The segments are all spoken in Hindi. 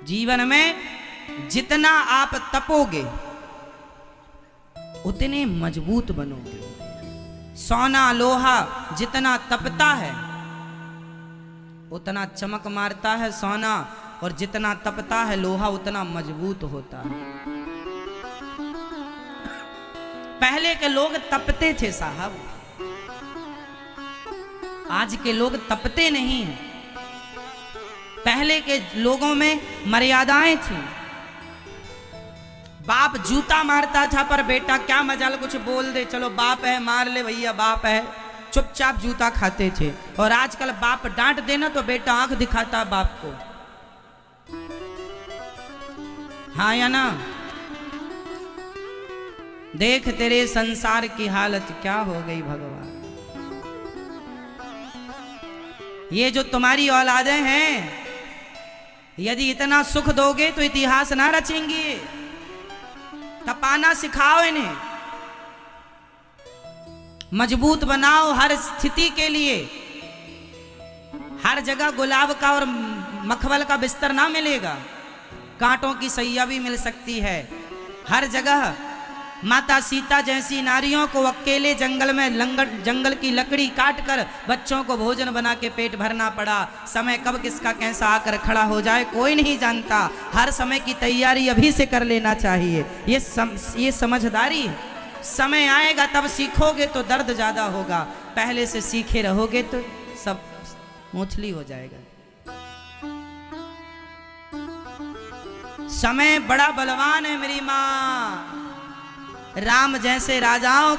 जीवन में जितना आप तपोगे उतने मजबूत बनोगे। सोना लोहा जितना तपता है उतना चमक मारता है सोना, और जितना तपता है लोहा उतना मजबूत होता है। पहले के लोग तपते थे साहब, आज के लोग तपते नहीं हैं। पहले के लोगों में मर्यादाएं थी। बाप जूता मारता था पर बेटा क्या मजाल कुछ बोल दे, चलो बाप है मार ले भैया, बाप है, चुपचाप जूता खाते थे। और आजकल बाप डांट देना तो बेटा आंख दिखाता बाप को, हाँ या ना। देख तेरे संसार की हालत क्या हो गई भगवान। ये जो तुम्हारी औलादें हैं, यदि इतना सुख दोगे तो इतिहास ना रचेंगी। तपाना सिखाओ इन्हें, मजबूत बनाओ हर स्थिति के लिए। हर जगह गुलाब का और मखमल का बिस्तर ना मिलेगा, कांटों की सैया भी मिल सकती है। हर जगह माता सीता जैसी नारियों को अकेले जंगल में जंगल की लकड़ी काट कर बच्चों को भोजन बना के पेट भरना पड़ा। समय कब किसका कैसा आकर खड़ा हो जाए कोई नहीं जानता। हर समय की तैयारी अभी से कर लेना चाहिए। ये समझदारी है। समय आएगा तब सीखोगे तो दर्द ज्यादा होगा, पहले से सीखे रहोगे तो सब मोछली हो जाएगा। समय बड़ा बलवान है मेरी माँ। राम जैसे राजाओं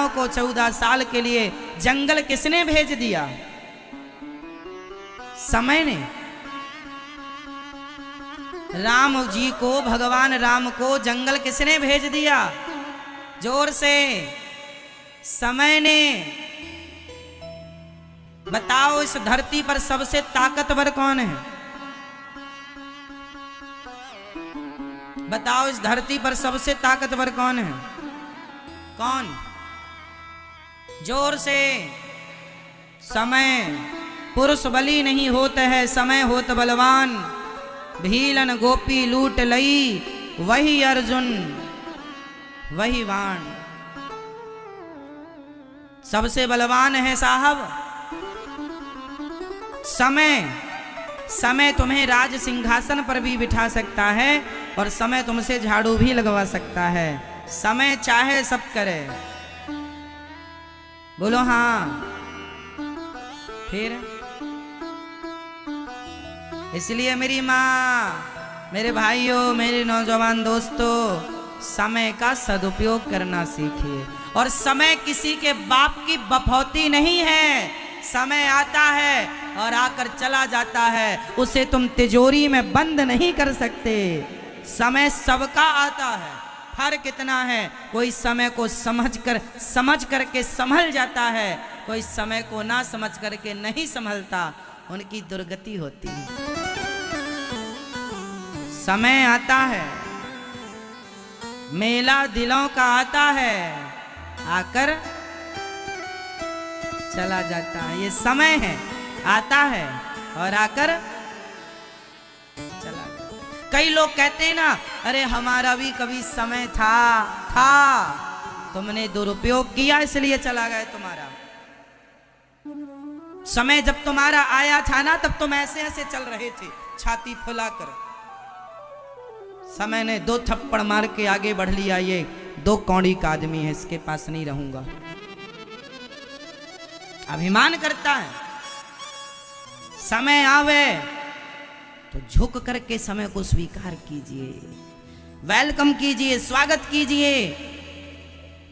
को 14 साल के लिए जंगल किसने भेज दिया? समय ने। राम जी को, भगवान राम को जंगल किसने भेज दिया? जोर से, समय ने। बताओ इस धरती पर सबसे ताकतवर कौन है? बताओ इस धरती पर सबसे ताकतवर कौन है? कौन? जोर से। समय। पुरुष बली नहीं होते है, समय होत बलवान। भीलन गोपी लूट लई, वही अर्जुन वही बाण। सबसे बलवान है साहब समय। समय तुम्हें राज सिंहासन पर भी बिठा सकता है और समय तुमसे झाड़ू भी लगवा सकता है। समय चाहे सब करे। बोलो हाँ। फिर इसलिए मेरी माँ, मेरे भाइयों, मेरे नौजवान दोस्तों, समय का सदुपयोग करना सीखिए। और समय किसी के बाप की बफौती नहीं है। समय आता है और आकर चला जाता है, उसे तुम तिजोरी में बंद नहीं कर सकते। समय सबका आता है। फर्क इतना है, कोई समय को समझ करके संभल जाता है, कोई समय को ना समझ करके नहीं संभलता, उनकी दुर्गति होती है। समय आता है, मेला दिलों का आता है, आकर चला जाता है। ये समय है, आता है और आकर चला जाता है। कई लोग कहते हैं ना, अरे हमारा भी कभी समय था। तुमने दुरुपयोग किया इसलिए चला गया तुम्हारा समय। जब तुम्हारा आया था ना, तब तुम ऐसे ऐसे चल रहे थे छाती फुलाकर। समय ने 2 थप्पड़ मार के आगे बढ़ लिया। ये 2 कौड़ी का आदमी है, इसके पास नहीं रहूंगा। अभिमान करता है। समय आवे तो झुक करके समय को स्वीकार कीजिए, वेलकम कीजिए, स्वागत कीजिए।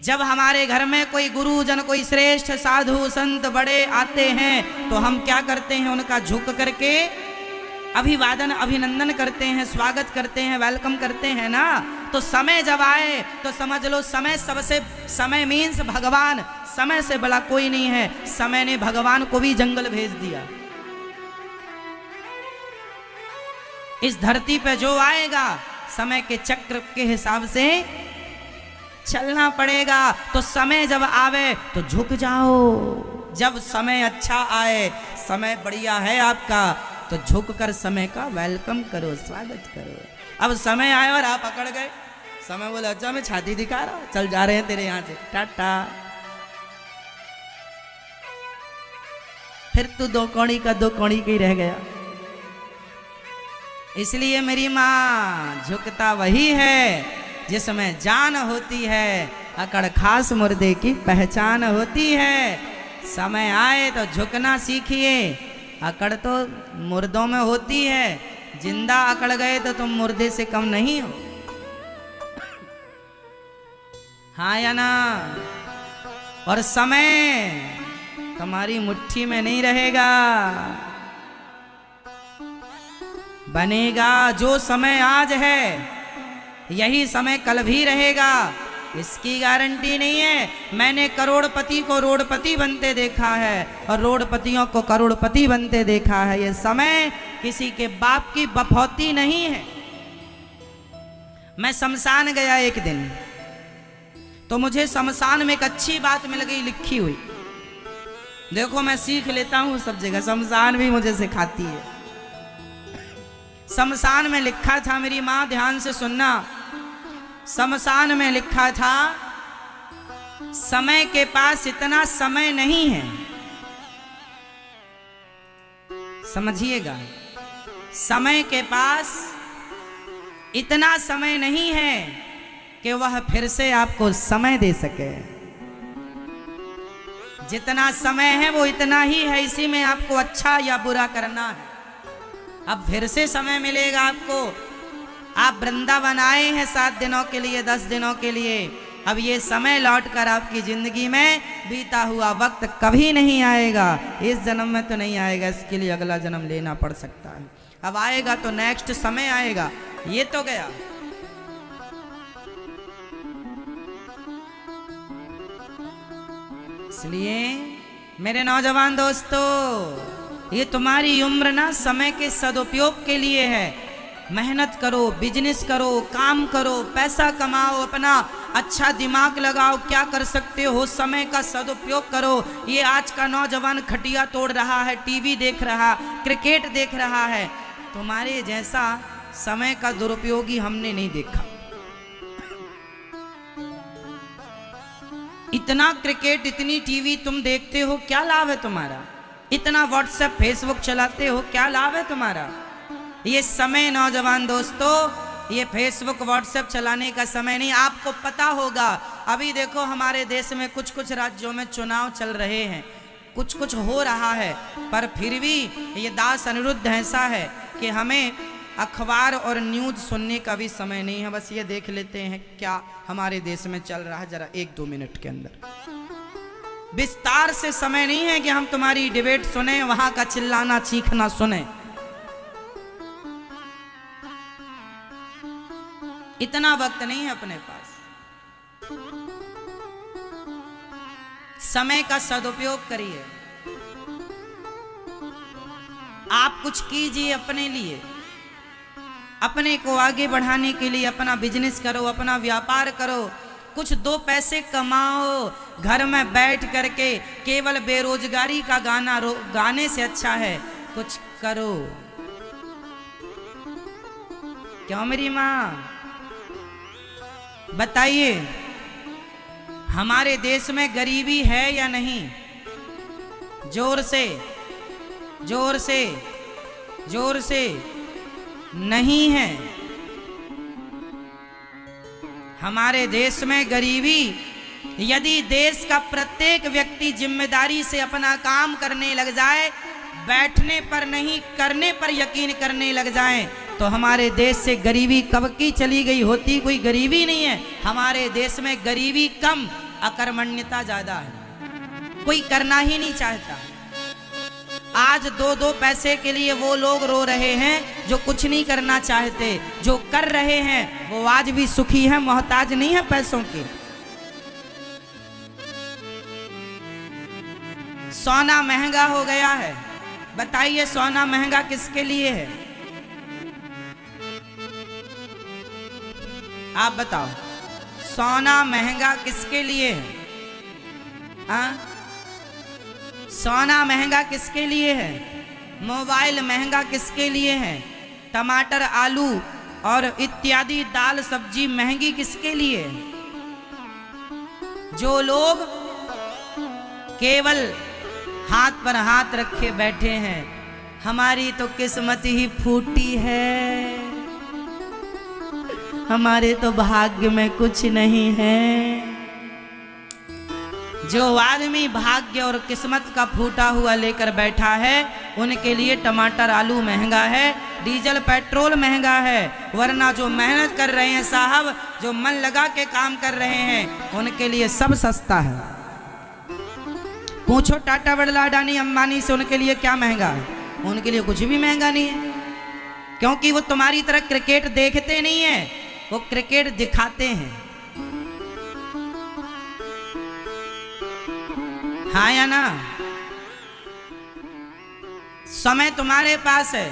जब हमारे घर में कोई गुरुजन, कोई श्रेष्ठ साधु संत बड़े आते हैं तो हम क्या करते हैं? उनका झुक करके अभिवादन अभिनंदन करते हैं, स्वागत करते हैं, वेलकम करते हैं ना। तो समय जब आए तो समझ लो समय मीन्स भगवान। समय से बड़ा कोई नहीं है। समय ने भगवान को भी जंगल भेज दिया। इस धरती पे जो आएगा समय के चक्र के हिसाब से चलना पड़ेगा। तो समय जब आवे तो झुक जाओ। जब समय अच्छा आए, समय बढ़िया है आपका, तो झुककर समय का वेलकम करो, स्वागत करो। अब समय आया और आप अकड़ गए, समय बोले अच्छा मैं छाती दिखा रहा हूं, चल जा रहे हैं तेरे यहां से, टाटा। फिर तू दो कौड़ी का दो कौड़ी का ही रह गया। इसलिए मेरी माँ झुकता वही है जिसमें जान होती है, अकड़ खास मुर्दे की पहचान होती है। समय आए तो झुकना सीखिए, अकड़ तो मुर्दों में होती है, जिंदा अकड़ गए तो तुम मुर्दे से कम नहीं हो। हाँ या ना? और समय तुम्हारी मुट्ठी में नहीं रहेगा, बनेगा। जो समय आज है यही समय कल भी रहेगा, इसकी गारंटी नहीं है। मैंने करोड़पति को रोड़पति बनते देखा है और रोड़पतियों को करोड़पति बनते देखा है। ये समय किसी के बाप की बफौती नहीं है। मैं शमशान गया एक दिन, तो मुझे शमशान में एक अच्छी बात मिल गई लिखी हुई। देखो मैं सीख लेता हूं सब जगह, शमशान भी मुझे सिखाती है। शमशान में लिखा था, मेरी मां ध्यान से सुनना, शमशान में लिखा था समय के पास इतना समय नहीं है। समझिएगा, समय के पास इतना समय नहीं है कि वह फिर से आपको समय दे सके। जितना समय है वो इतना ही है, इसी में आपको अच्छा या बुरा करना है। अब फिर से समय मिलेगा आपको। आप वृंदावन आए हैं 7 दिनों के लिए, 10 दिनों के लिए। अब ये समय लौटकर आपकी जिंदगी में बीता हुआ वक्त कभी नहीं आएगा। इस जन्म में तो नहीं आएगा, इसके लिए अगला जन्म लेना पड़ सकता है। अब आएगा तो नेक्स्ट समय आएगा, ये तो गया। इसलिए मेरे नौजवान दोस्तों, ये तुम्हारी उम्र ना समय के सदुपयोग के लिए है। मेहनत करो, बिजनेस करो, काम करो, पैसा कमाओ, अपना अच्छा दिमाग लगाओ, क्या कर सकते हो, समय का सदुपयोग करो। ये आज का नौजवान खटिया तोड़ रहा है, टीवी देख रहा, क्रिकेट देख रहा है। तुम्हारे जैसा समय का दुरुपयोगी हमने नहीं देखा। इतना क्रिकेट, इतनी टीवी तुम देखते हो, क्या लाभ है तुम्हारा? इतना व्हाट्सएप फेसबुक चलाते हो, क्या लाभ है तुम्हारा? ये समय नौजवान दोस्तों, ये फेसबुक व्हाट्सएप चलाने का समय नहीं। आपको पता होगा, अभी देखो हमारे देश में कुछ कुछ राज्यों में चुनाव चल रहे हैं, कुछ कुछ हो रहा है, पर फिर भी ये दास अनिरुद्ध ऐसा है कि हमें अखबार और न्यूज़ सुनने का भी समय नहीं है। बस ये देख लेते हैं क्या हमारे देश में चल रहा है, जरा 1-2 मिनट के अंदर। विस्तार से समय नहीं है कि हम तुम्हारी डिबेट सुने, वहां का चिल्लाना चीखना सुने। इतना वक्त नहीं है अपने पास। समय का सदुपयोग करिए। आप कुछ कीजिए अपने लिए, अपने को आगे बढ़ाने के लिए। अपना बिजनेस करो, अपना व्यापार करो, कुछ 2 पैसे कमाओ। घर में बैठ करके केवल बेरोजगारी का गाना गाने से अच्छा है कुछ करो। क्यों मेरी माँ? बताइए, हमारे देश में गरीबी है या नहीं? जोर से, जोर से, जोर से। नहीं है। हमारे देश में गरीबी, यदि देश का प्रत्येक व्यक्ति जिम्मेदारी से अपना काम करने लग जाए, बैठने पर नहीं करने पर यकीन करने लग जाए, तो हमारे देश से गरीबी कब की चली गई होती। कोई गरीबी नहीं है हमारे देश में, गरीबी कम, अकर्मण्यता ज्यादा है। कोई करना ही नहीं चाहता। आज 2-2 पैसे के लिए वो लोग रो रहे हैं जो कुछ नहीं करना चाहते। जो कर रहे हैं वो आज भी सुखी है, मोहताज नहीं है पैसों के। सोना महंगा हो गया है। बताइए, सोना महंगा किसके लिए है? आप बताओ, सोना महंगा किसके लिए है? हाँ, सोना महंगा किसके लिए है? मोबाइल महंगा किसके लिए है? टमाटर, आलू और इत्यादि दाल सब्जी महंगी किसके लिए है? जो लोग केवल हाथ पर हाथ रखे बैठे हैं, हमारी तो किस्मत ही फूटी है, हमारे तो भाग्य में कुछ नहीं है। जो आदमी भाग्य और किस्मत का फूटा हुआ लेकर बैठा है, उनके लिए टमाटर आलू महंगा है, डीजल पेट्रोल महंगा है। वरना जो मेहनत कर रहे हैं साहब, जो मन लगा के काम कर रहे हैं, उनके लिए सब सस्ता है। पूछो टाटा, बिरला, अडानी, अंबानी से उनके लिए क्या महंगा है? उनके लिए कुछ भी महंगा नहीं है, क्योंकि वो तुम्हारी तरह क्रिकेट देखते नहीं है, वो क्रिकेट दिखाते हैं। हाँ या ना? समय तुम्हारे पास है,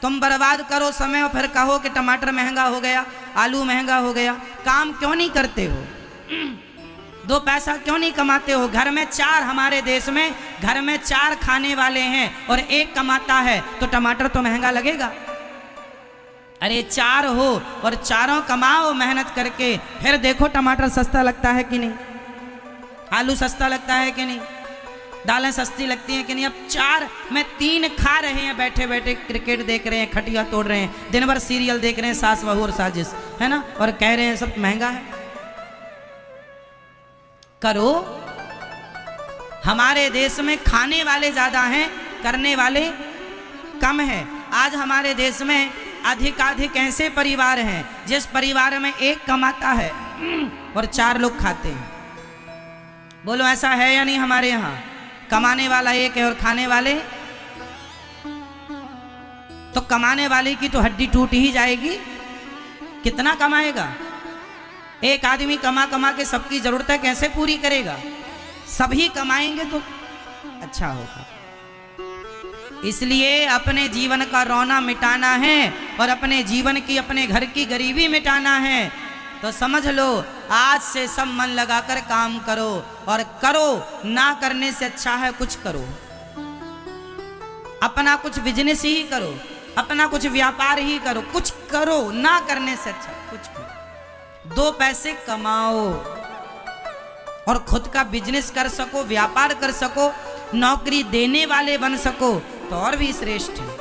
तुम बर्बाद करो समय और फिर कहो कि टमाटर महंगा हो गया, आलू महंगा हो गया। काम क्यों नहीं करते हो? दो पैसा क्यों नहीं कमाते हो? घर में चार, हमारे देश में घर में 4 खाने वाले हैं और 1 कमाता है, तो टमाटर तो महंगा लगेगा। अरे 4 हो और चारों कमाओ मेहनत करके, फिर देखो टमाटर सस्ता लगता है कि नहीं, आलू सस्ता लगता है कि नहीं, दालें सस्ती लगती हैं कि नहीं। अब 4 में 3 खा रहे हैं, बैठे बैठे क्रिकेट देख रहे हैं, खटिया तोड़ रहे हैं, दिन भर सीरियल देख रहे हैं, सास बहू और साजिश, है ना, और कह रहे हैं सब महंगा है। करो, हमारे देश में खाने वाले ज्यादा हैं, करने वाले कम हैं। आज हमारे देश में अधिकाधिक ऐसे परिवार हैं जिस परिवार में 1 कमाता है और 4 लोग खाते हैं। बोलो ऐसा है या नहीं? हमारे यहाँ कमाने वाला 1 है और खाने वाले, तो कमाने वाले की तो हड्डी टूट ही जाएगी। कितना कमाएगा? एक आदमी कमा कमा के सबकी जरूरतें कैसे पूरी करेगा? सभी कमाएंगे तो अच्छा होगा। इसलिए अपने जीवन का रोना मिटाना है और अपने जीवन की, अपने घर की गरीबी मिटाना है, तो समझ लो आज से सब मन लगाकर काम करो, और करो, ना करने से अच्छा है कुछ करो। अपना कुछ बिजनेस ही करो, अपना कुछ व्यापार ही करो, कुछ करो, ना करने से अच्छा कुछ करो। 2 पैसे कमाओ और खुद का बिजनेस कर सको, व्यापार कर सको, नौकरी देने वाले बन सको, तो और भी श्रेष्ठ है।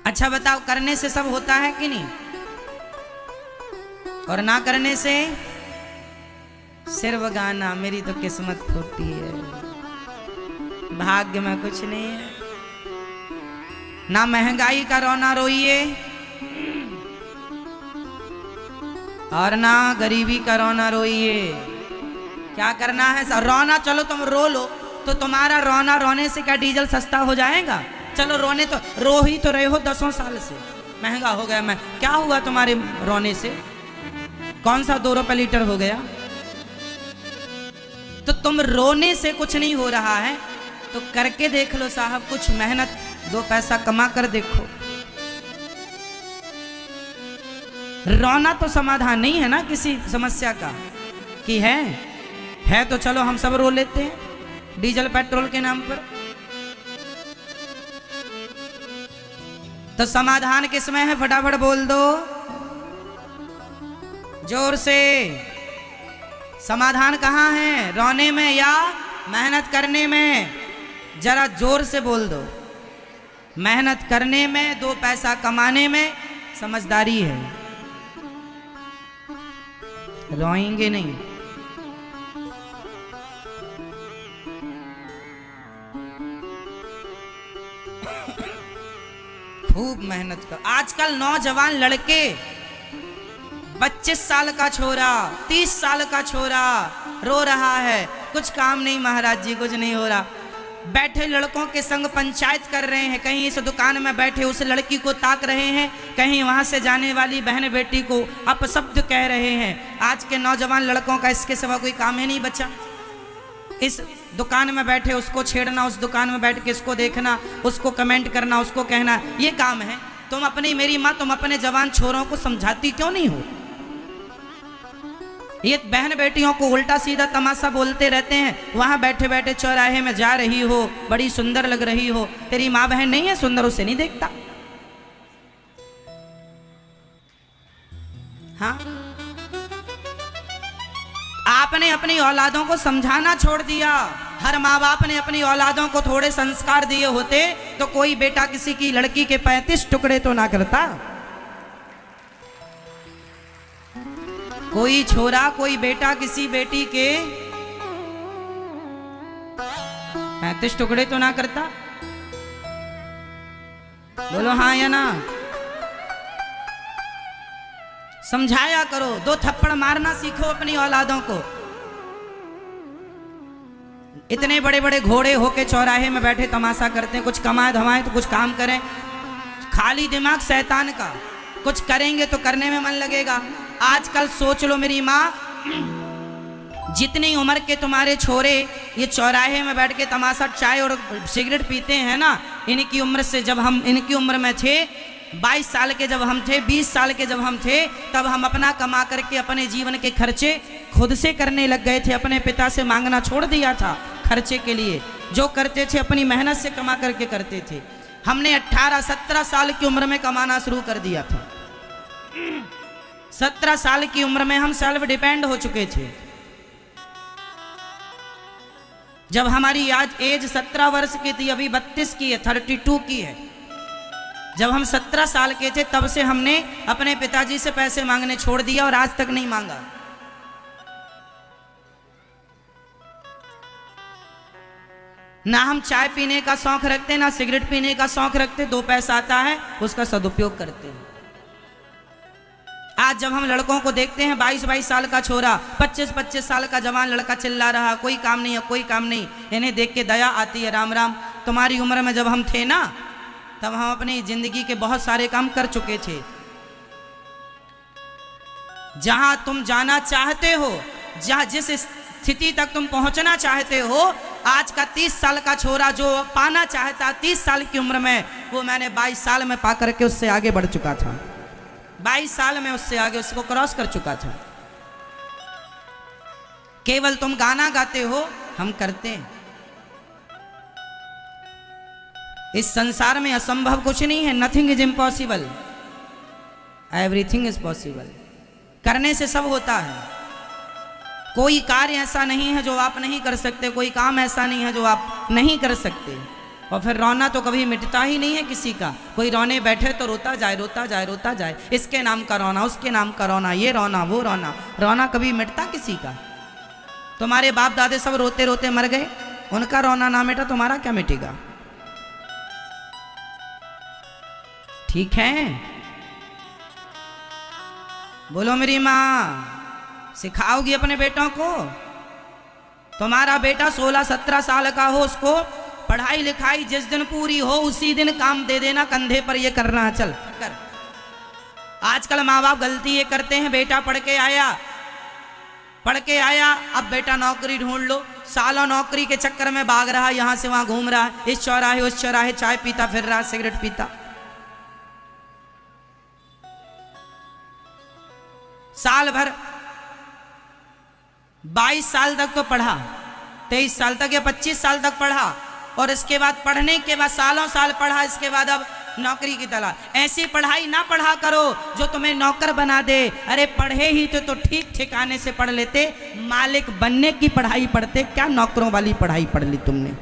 अच्छा बताओ, करने से सब होता है कि नहीं? और ना करने से सिर्फ गाना, मेरी तो किस्मत फूटी है, भाग्य में कुछ नहीं है। ना महंगाई का रोना रोइए और ना गरीबी का रोना रोइए। क्या करना है? रोना, चलो तुम रो लो, तो तुम्हारा रोना रोने से क्या डीजल सस्ता हो जाएगा? चलो रोने तो रो ही तो रहे हो 10 साल से, महंगा हो गया। मैं क्या हुआ तुम्हारे रोने से? कौन सा 2 रुपए लीटर हो गया? तो तुम रोने से कुछ नहीं हो रहा है, तो करके देख लो साहब, कुछ मेहनत, 2 पैसा कमा कर देखो। रोना तो समाधान नहीं है ना किसी समस्या का, कि है तो चलो हम सब रो लेते हैं डीजल पेट्रोल के नाम पर। तो समाधान किसमें है? फटाफट बोल दो जोर से। समाधान कहाँ है? रोने में या मेहनत करने में? जरा जोर से बोल दो। मेहनत करने में, 2 पैसा कमाने में समझदारी है, रोएंगे नहीं। खूब मेहनत कर। आजकल नौजवान लड़के, 25 साल का छोरा, 30 साल का छोरा रो रहा है, कुछ काम नहीं महाराज जी, कुछ नहीं हो रहा। बैठे लड़कों के संग पंचायत कर रहे हैं, कहीं इस दुकान में बैठे उस लड़की को ताक रहे हैं, कहीं वहां से जाने वाली बहन बेटी को अपशब्द कह रहे हैं। आज के नौजवान लड़कों का इसके सिवा कोई काम ही नहीं बचा। इस दुकान में बैठे उसको छेड़ना, उस दुकान में बैठ के इसको देखना, उसको कमेंट करना, उसको कहना, ये काम है। तुम अपनी, मेरी माँ, तुम अपने जवान छोरों को समझाती क्यों नहीं हो? ये बहन बेटियों को उल्टा सीधा तमाशा बोलते रहते हैं। वहां बैठे बैठे चौराहे में जा रही हो, बड़ी सुंदर लग रही हो, तेरी माँ बहन नहीं है सुंदर, उसे नहीं देखता। हाँ, आपने अपनी औलादों को समझाना छोड़ दिया। हर माँ बाप ने अपनी औलादों को थोड़े संस्कार दिए होते तो कोई बेटा किसी की लड़की के 35 टुकड़े तो ना करता। कोई छोरा कोई बेटा किसी बेटी के 35 टुकड़े तो ना करता। बोलो हाँ या ना। समझाया करो, 2 थप्पड़ मारना सीखो अपनी औलादों को। इतने बड़े बड़े घोड़े होके चौराहे में बैठे तमाशा करते हैं, कुछ कमाए धमाए तो कुछ काम करें। खाली दिमाग शैतान का, कुछ करेंगे तो करने में मन लगेगा। आजकल सोच लो मेरी माँ, जितनी उम्र के तुम्हारे छोरे ये चौराहे में बैठ के तमाशा चाय और सिगरेट पीते हैं ना, इनकी उम्र से जब हम इनकी उम्र में थे, 22 साल के जब हम थे, 20 साल के जब हम थे, तब हम अपना कमा करके अपने जीवन के खर्चे खुद से करने लग गए थे। अपने पिता से मांगना छोड़ दिया था खर्चे के लिए। जो करते थे अपनी मेहनत से कमा करके करते थे। हमने 18-17 साल की उम्र में कमाना शुरू कर दिया था। 17 साल की उम्र में हम सेल्फ डिपेंड हो चुके थे। जब हमारी आज एज 17 वर्ष की थी, अभी 32 की है, 32 की है। जब हम 17 साल के थे तब से हमने अपने पिताजी से पैसे मांगने छोड़ दिया और आज तक नहीं मांगा। ना हम चाय पीने का शौक रखते, ना सिगरेट पीने का शौक रखते। 2 पैसा आता है उसका सदुपयोग करते हैं। आज जब हम लड़कों को देखते हैं, 22-22 साल का छोरा, 25-25 साल का जवान लड़का चिल्ला रहा, कोई काम नहीं है, कोई काम नहीं। इन्हें देख के दया आती है। राम राम, तुम्हारी उम्र में जब हम थे ना, तब हम अपनी जिंदगी के बहुत सारे काम कर चुके थे। जहां तुम जाना चाहते हो, जहां जिस स्थिति तक तुम पहुंचना चाहते हो, आज का 30 साल का छोरा जो पाना चाहता 30 साल की उम्र में, वो मैंने 22 साल में पा करके उससे आगे बढ़ चुका था। 22 साल में उससे आगे उसको क्रॉस कर चुका था। केवल तुम गाना गाते हो, हम करते हैं। इस संसार में असंभव कुछ नहीं है। Nothing is impossible, everything is possible. करने से सब होता है। कोई कार्य ऐसा नहीं है जो आप नहीं कर सकते, कोई काम ऐसा नहीं है जो आप नहीं कर सकते। और फिर रोना तो कभी मिटता ही नहीं है किसी का। कोई रोने बैठे तो रोता जाए, रोता जाए, रोता जाए। इसके नाम का रोना, उसके नाम का रोना, ये रोना, वो रोना। रोना कभी मिटता किसी का? तुम्हारे बाप दादे सब रोते रोते मर गए, उनका रोना ना मिटा, तुम्हारा क्या मिटेगा? ठीक है, बोलो मेरी माँ, सिखाओगी अपने बेटों को? तुम्हारा बेटा 16-17 साल का हो, उसको पढ़ाई लिखाई जिस दिन पूरी हो उसी दिन काम दे देना कंधे पर, ये करना है, चल कर। आजकल माँ बाप गलती ये करते हैं, बेटा पढ़ के आया, अब बेटा नौकरी ढूंढ लो। सालों नौकरी के चक्कर में भाग रहा, यहां से वहां घूम रहा, इस चौराहे उस चौराहे चाय पीता फिर रहा, सिगरेट पीता। साल भर 22 साल तक तो पढ़ा, 23 साल तक या 25 साल तक पढ़ा, और इसके बाद पढ़ने के बाद सालों साल पढ़ा, इसके बाद अब नौकरी की तलाश। ऐसी पढ़ाई ना पढ़ा करो जो तुम्हें नौकर बना दे। अरे पढ़े ही तो ठीक ठिकाने से पढ़ लेते, मालिक बनने की पढ़ाई पढ़ते, क्या नौकरों वाली पढ़ाई पढ़ ली तुमने?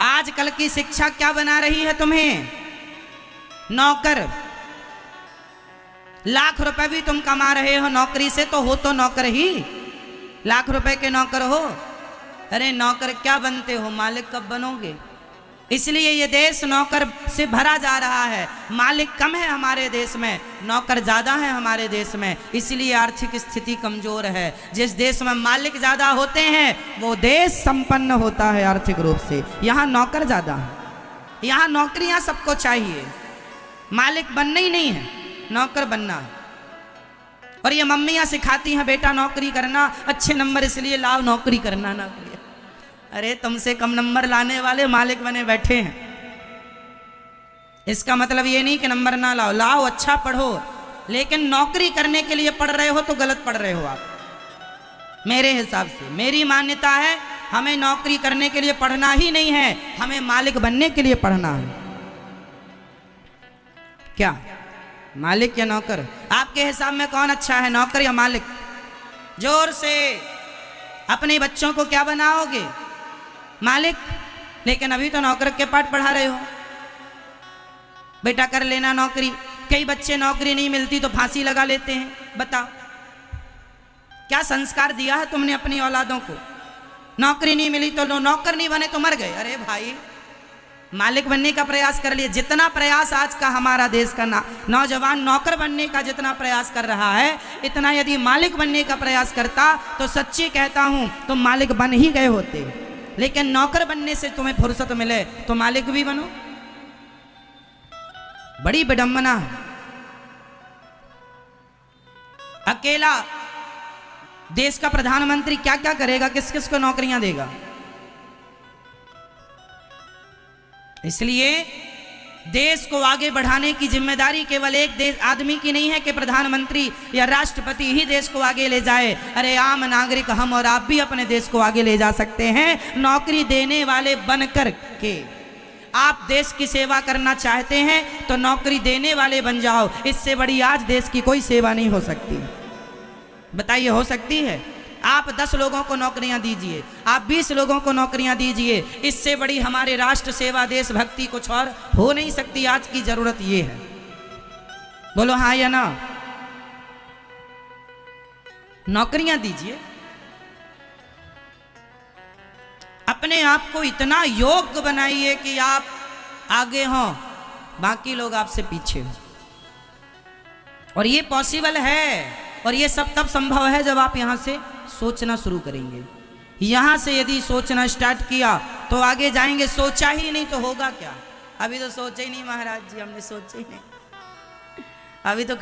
आजकल की शिक्षा क्या बना रही है तुम्हें? नौकर। लाख रुपए भी तुम कमा रहे हो नौकरी से, तो हो तो नौकर ही, लाख रुपए के नौकर हो। अरे नौकर क्या बनते हो, मालिक कब बनोगे? इसलिए ये देश नौकर से भरा जा रहा है। मालिक कम है हमारे देश में, नौकर ज्यादा है हमारे देश में, इसलिए आर्थिक स्थिति कमजोर है। जिस देश में मालिक ज्यादा होते हैं वो देश संपन्न होता है आर्थिक रूप से। यहाँ नौकर ज्यादा है, यहाँ नौकरियां सबको चाहिए, मालिक बनना ही नहीं है, नौकर बनना है। और ये मम्मियां सिखाती हैं बेटा नौकरी करना, अच्छे नंबर इसलिए लाओ, नौकरी करना ना करिए। अरे तुमसे कम नंबर लाने वाले मालिक बने बैठे हैं। इसका मतलब ये नहीं कि नंबर ना लाओ, लाओ, अच्छा पढ़ो, लेकिन नौकरी करने के लिए पढ़ रहे हो तो गलत पढ़ रहे हो आप। मेरे हिसाब से, मेरी मान्यता है, हमें नौकरी करने के लिए पढ़ना ही नहीं है, हमें मालिक बनने के लिए पढ़ना है। क्या मालिक या नौकर? आपके हिसाब में कौन अच्छा है, नौकर या मालिक? जोर से। अपने बच्चों को क्या बनाओगे? मालिक। लेकिन अभी तो नौकर के पाठ पढ़ा रहे हो। बेटा कर लेना नौकरी। कई बच्चे नौकरी नहीं मिलती तो फांसी लगा लेते हैं। बताओ क्या संस्कार दिया है तुमने अपनी औलादों को? नौकरी नहीं मिली तो नौकर नहीं बने तो मर गए। अरे भाई, मालिक बनने का प्रयास कर लिए। जितना प्रयास आज का हमारा देश का नौजवान नौकर बनने का जितना प्रयास कर रहा है, इतना यदि मालिक बनने का प्रयास करता तो सच्ची कहता हूं तुम मालिक बन ही गए होते। लेकिन नौकर बनने से तुम्हें फुर्सत मिले तो मालिक भी बनो। बड़ी विडंबना है। अकेला देश का प्रधानमंत्री क्या क्या करेगा, किस किस को नौकरियां देगा? इसलिए देश को आगे बढ़ाने की जिम्मेदारी केवल एक देश आदमी की नहीं है कि प्रधानमंत्री या राष्ट्रपति ही देश को आगे ले जाए। अरे आम नागरिक हम और आप भी अपने देश को आगे ले जा सकते हैं, नौकरी देने वाले बनकर के। आप देश की सेवा करना चाहते हैं तो नौकरी देने वाले बन जाओ। इससे बड़ी आज देश की कोई सेवा नहीं हो सकती। बताइए, हो सकती है? आप 10 लोगों को नौकरियां दीजिए, आप 20 लोगों को नौकरियां दीजिए, इससे बड़ी हमारे राष्ट्र सेवा देशभक्ति कुछ और हो नहीं सकती। आज की जरूरत ये है। बोलो हाँ या ना? नौकरियां दीजिए। अपने आप को इतना योग्य बनाइए कि आप आगे हों, बाकी लोग आपसे पीछे हो। और ये पॉसिबल है, और ये सब तब संभव है जब आप यहां से सोचना शुरू करेंगे। यहां से यदि सोचना स्टार्ट किया तो आगे जाएंगे। सोचा ही नहीं तो होगा क्या? अभी तो सोचा ही नहीं महाराज जी, हमने सोचा ही नहीं। अभी तो